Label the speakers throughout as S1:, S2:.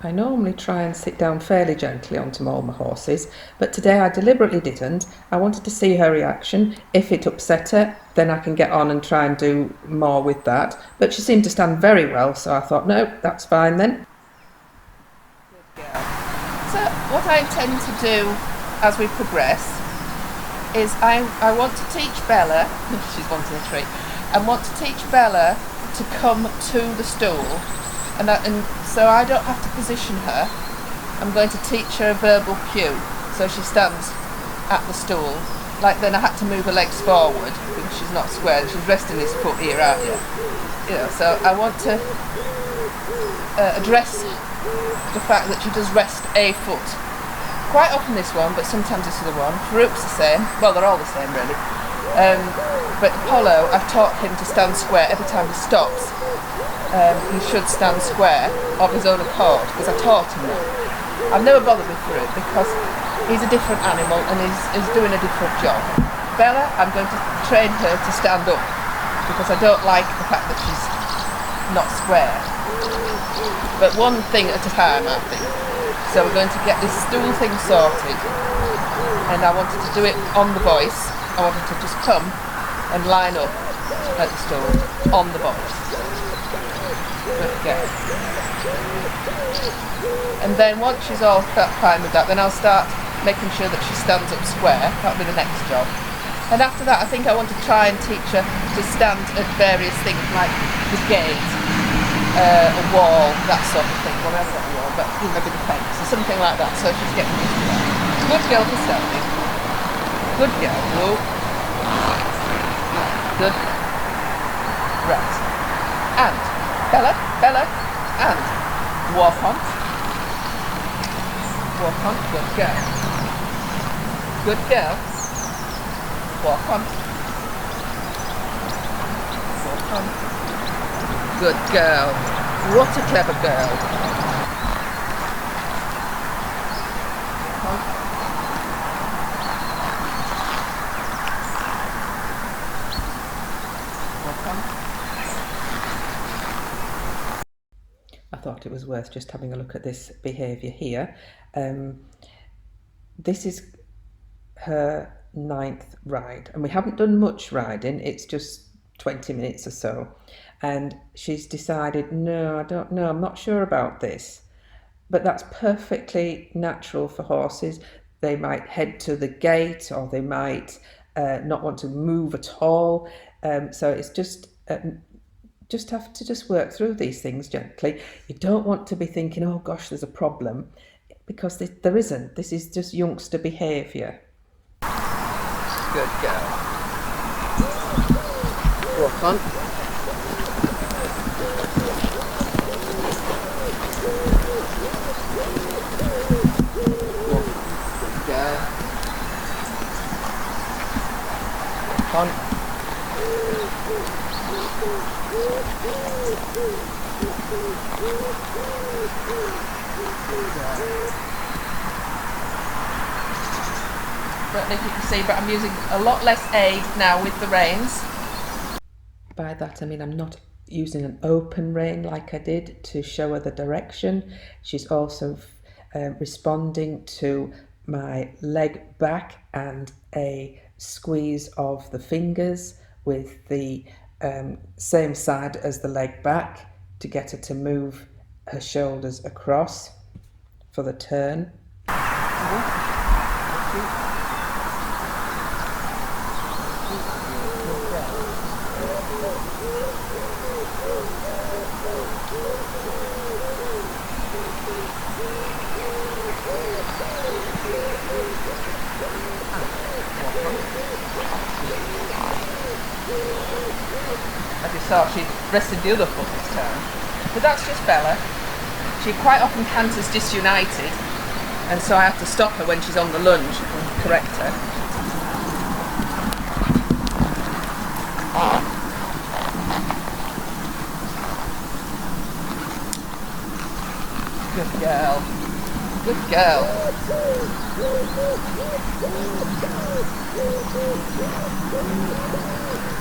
S1: I normally try and sit down fairly gently onto all my horses, but today I deliberately didn't. I wanted to see her reaction. If it upset her, then I can get on and try and do more with that. But she seemed to stand very well, so I thought, no, that's fine then.
S2: So what I intend to do as we progress is I want to teach Bella, she's wanting a treat, I want to teach Bella to come to the stool, and so I don't have to position her. I'm going to teach her a verbal cue, so she stands at the stool. Like then I had to move her legs forward because she's not square. She's resting this foot here, aren't you? You know, so I want to address the fact that she does rest a foot. Quite often this one, but sometimes this other one. Farouk's the same. Well, they're all the same really. But Apollo, I've taught him to stand square every time he stops. He should stand square of his own accord because I taught him that. I've never bothered with Farouk because he's a different animal and is doing a different job. Bella, I'm going to train her to stand up because I don't like the fact that she's not square. But one thing at a time, I think. So we're going to get this stool thing sorted, and I wanted to do it on the voice. I wanted to just come and line up at the stool on the voice. Good girl. And then once she's all fine with that, then I'll start making sure that she stands up square. That'll be the next job. And after that, I think I want to try and teach her to stand at various things like the gate, a wall, that sort of thing. Well, I haven't got a wall, but maybe the fence or something like that. So she's getting used to that. Good girl for standing. Good girl. Whoa. Good. Right. And Bella, and walk on. Walk on. Good girl. Good girl. Walk on. Walk on. Good girl. What a clever girl. Walk on.
S1: I thought it was worth just having a look at this behaviour here. This is her 9th ride, and we haven't done much riding, it's just 20 minutes or so, and she's decided, no, I don't know, I'm not sure about this. But that's perfectly natural for horses. They might head to the gate, or they might not want to move at all. So it's just have to just work through these things gently. You don't want to be thinking, oh gosh, there's a problem, because there isn't. This is just youngster behaviour.
S2: Good girl. Walk on. Walk on. I don't know if you can see, but I'm using a lot less aid now with the reins.
S1: By that I mean I'm not using an open rein like I did to show her the direction. She's also responding to my leg back and a squeeze of the fingers with the same side as the leg back to get her to move her shoulders across for the turn.
S2: As you saw, she rested the other foot this time. But that's just Bella. She quite often canters disunited, and so I have to stop her when she's on the lunge and correct her. Good girl. Good girl.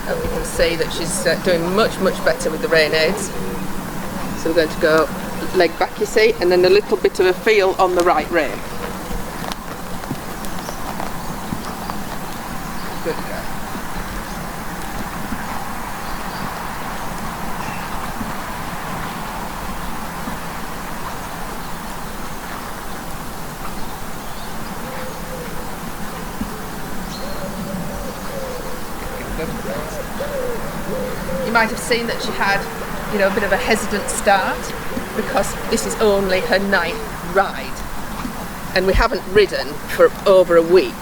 S2: Hope you can see that she's doing much better with the rein aids. So we're going to go leg back, you see, and then a little bit of a feel on the right rein. Good girl. You might have seen that she had, a bit of a hesitant start because this is only her 9th ride and we haven't ridden for over a week.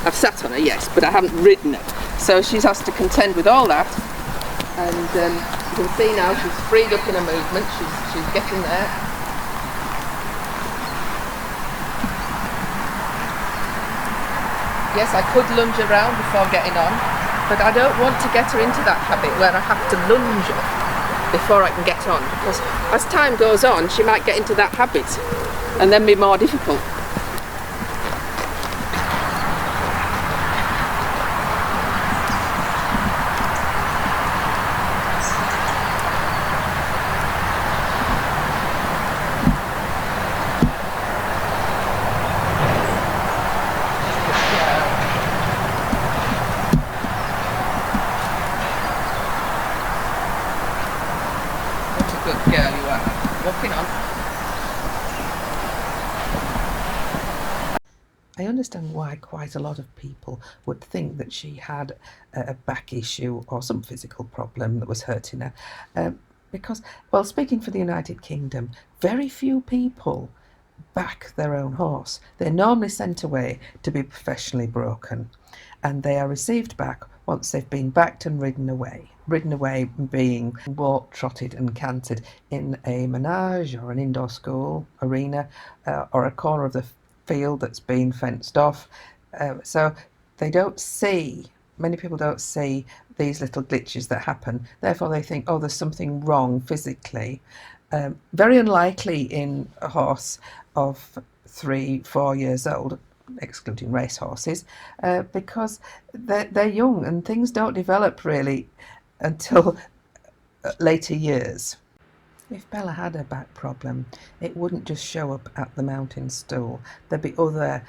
S2: I've sat on her, yes, but I haven't ridden her. So she's has to contend with all that, and you can see now she's freed up in her movement, she's getting there. Yes, I could lunge around before getting on, but I don't want to get her into that habit where I have to lunge her before I can get on, because as time goes on she might get into that habit and then be more difficult. Good girl you are. Walking on.
S1: I understand why quite a lot of people would think that she had a back issue or some physical problem that was hurting her. Because, well, speaking for the United Kingdom, very few people back their own horse. They're normally sent away to be professionally broken, and they are received back once they've been backed and ridden away. Ridden away being walked, trotted and cantered in a menage or an indoor school arena or a corner of the field that's been fenced off. So they don't see, many people don't see these little glitches that happen. Therefore they think, oh, there's something wrong physically. Very unlikely in a horse of 3-4 years old, excluding race horses, because they're young and things don't develop really until later years. If Bella had a back problem, it wouldn't just show up at the mountain stool. There'd be other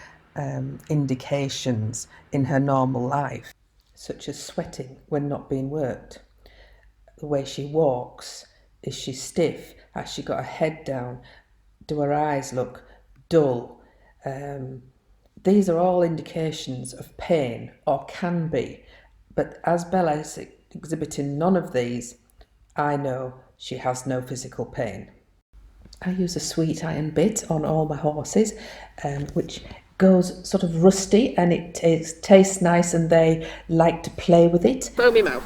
S1: indications in her normal life, such as sweating when not being worked. The way she walks, is she stiff? Has she got her head down? Do her eyes look dull? These are all indications of pain, or can be. But as Bella is exhibiting none of these, I know she has no physical pain. I use a sweet iron bit on all my horses, which goes sort of rusty and it tastes nice and they like to play with it.
S2: Foamy mouth.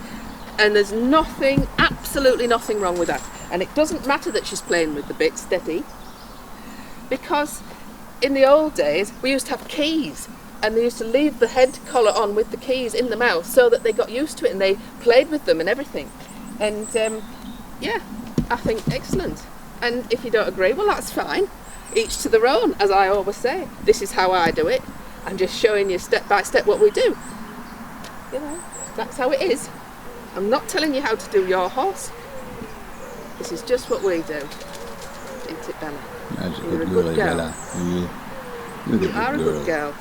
S2: And there's nothing, absolutely nothing wrong with that. And it doesn't matter that she's playing with the bit steady, because in the old days we used to have keys and they used to leave the head collar on with the keys in the mouth so that they got used to it and they played with them and everything. And yeah, I think excellent. And if you don't agree, well, that's fine. Each to their own, as I always say. This is how I do it. I'm just showing you step by step what we do. You know, that's how it is. I'm not telling you how to do your horse. This is just what we do. Isn't it, Bella? You're a good girl.
S3: Bella.
S2: You are a good girl.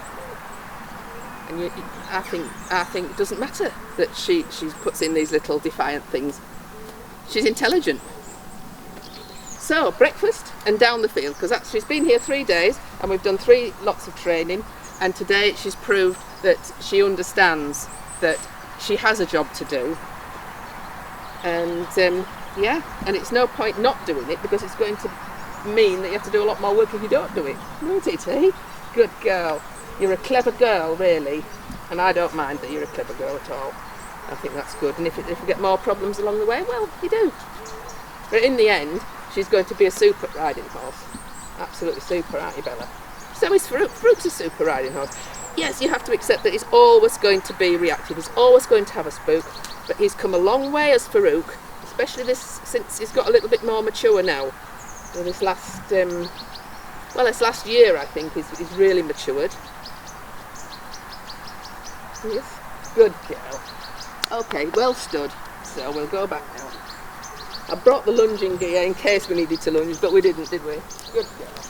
S2: And I think it doesn't matter that she puts in these little defiant things. She's intelligent. So breakfast and down the field, because she's been here 3 days and we've done 3 lots of training, and today she's proved that she understands that she has a job to do, and yeah, and it's no point not doing it because it's going to mean that you have to do a lot more work if you don't do it, won't it, eh? Good girl. You're a clever girl, really, and I don't mind that you're a clever girl at all. I think that's good, and if we get more problems along the way, well, you do. But in the end, she's going to be a super riding horse. Absolutely super, aren't you, Bella? So is Farouk. Farouk's a super riding horse. Yes, you have to accept that he's always going to be reactive. He's always going to have a spook, but he's come a long way as Farouk, especially since he's got a little bit more mature now. So this last, this last year, I think, he's really matured. Yes, good girl. Okay, well stood. So we'll go back now. I brought the lunging gear in case we needed to lunge, but we didn't, did we? Good girl.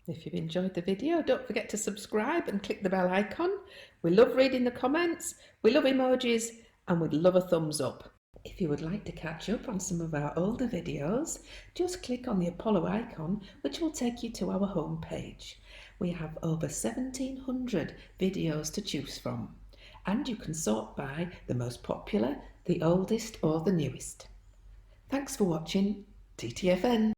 S1: If you've enjoyed the video, don't forget to subscribe and click the bell icon. We love reading the comments, we love emojis, and we'd love a thumbs up. If you would like to catch up on some of our older videos, just click on the Apollo icon, which will take you to our home page. We have over 1,700 videos to choose from, and you can sort by the most popular, the oldest, or the newest. Thanks for watching TTFN.